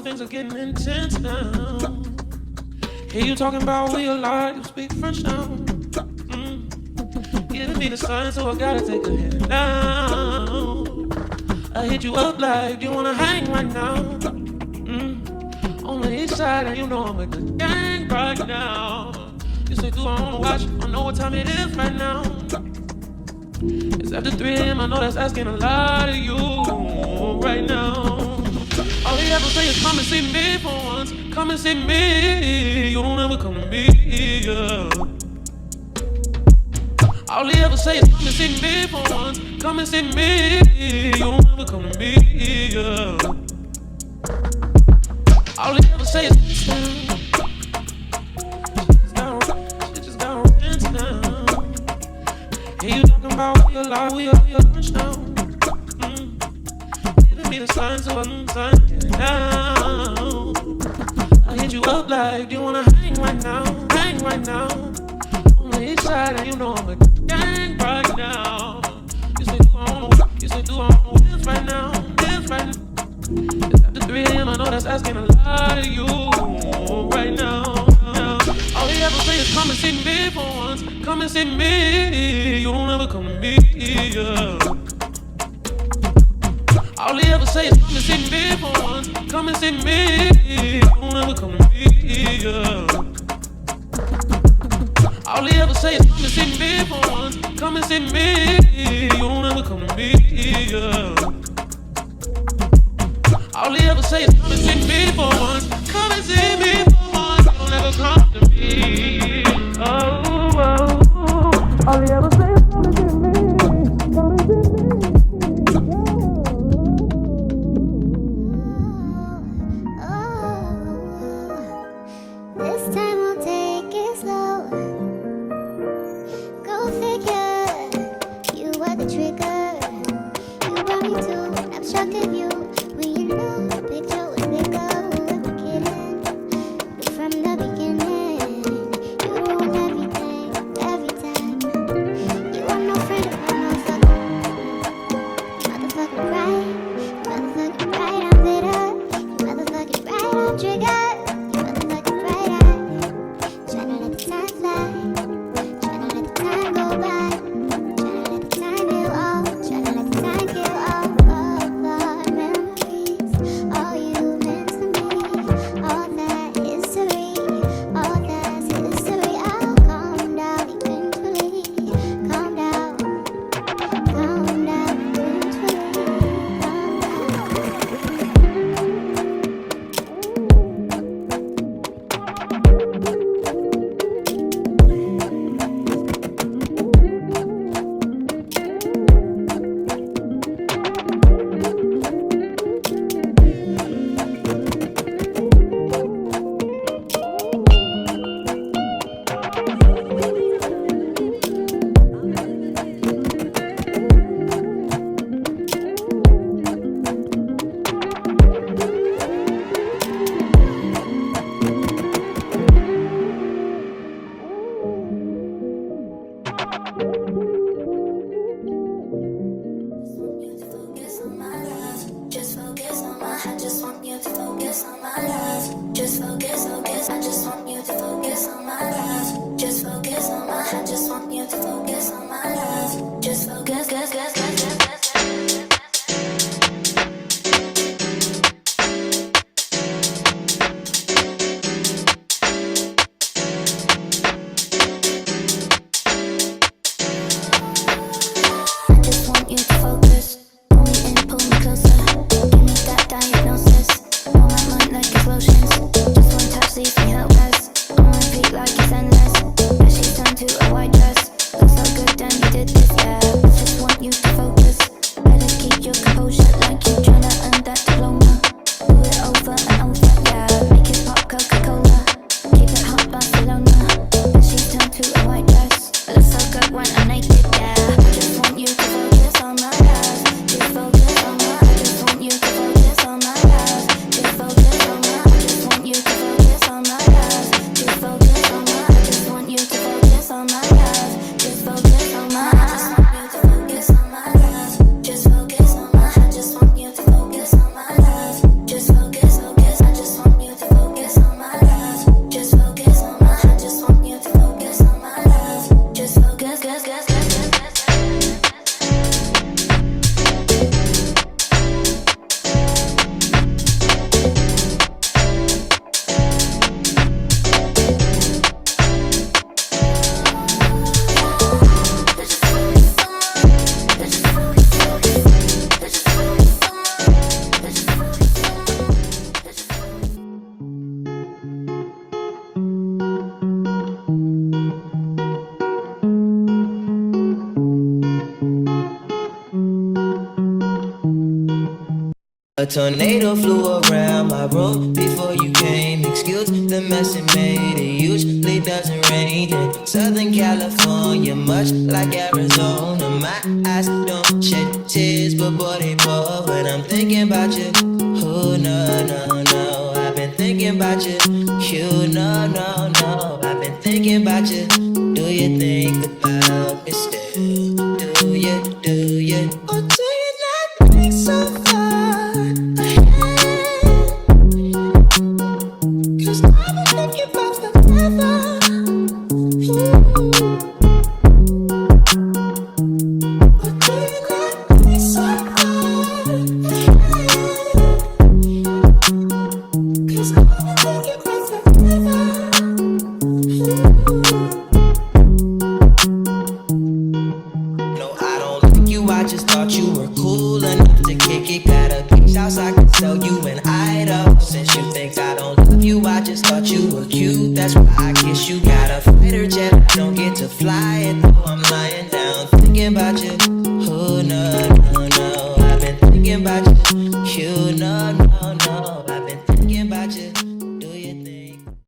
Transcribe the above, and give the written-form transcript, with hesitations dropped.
things are getting intense now. Hear you talking about we alive, you speak French now. Giving me the sign, so I gotta take a hit now. I hit you up like, do you wanna hang right now? On the east side, and you know I'm with the gang right now. You say, do I wanna watch? I know what time it is right now. It's after 3 a.m., I know that's asking a lot of you right now. All he ever say is come and see me for once. Come and see me. You don't ever come to me, yeah. All he ever say is come and see me for once. Come and see me. You don't ever come to me, yeah. All he ever say is shit just got rent now. Hear you talking about we alive, we are lunch now. Giving me the sign, so I'm signing it now. I hit you up like, do you wanna hang right now? Hang right now. On the east side, and you know I'm a gang right now. You say, do I wanna this right now? This right now. It's after 3 a.m., I know that's asking a lot of you right now. All he ever say is come and see me for once. Come and see me. You don't ever come to me, yeah. All he ever say is come and see me for once. Come and see me. You don't ever come to me, yeah. All he ever say is come and see me for once. Come and see me. You don't ever come to me, yeah. All he ever say is come and see me for once. Come and see me for once. You don't ever come to me. Oh, oh, oh. All he ever say is come and see me. Come and see me. This time we'll take it slow. Go figure. You were the trigger. You brought me to an abstracted view. We in love. The picture was bigger. Who am I kidding? But from the beginning, you ruin everything, every time. You are no friend of mine, motherfucking right. Motherfucking right, I'm bitter. You motherfucking right, I'm triggered. You to focus, pull me in, pull me closer. Give me that diagnosis. A tornado flew around my room before you came. Excuse the mess it made. It usually doesn't rain in Southern California, much like Arizona. My eyes don't shed tears, but boy they pour when I'm thinking about you. Oh no, no, no, I've been thinking about you. You no, no, no, I've been thinking about you. Do you think about me still? Do you, or do you not think so far ahead? 'Cause I've been thinking about forever. Ooh. Or do you not think so far ahead? 'Cause I've been thinking about forever. No, I don't like you, I just thought you were cool enough to kick it. Got a beach house, I can sell you an item. Since you think I don't love you, I just thought you were cute. That's why I kiss you. Got a fighter jet, I don't get to fly it though I'm lying down thinking about you. Oh no, no, no, I've been thinking about you. You know, no.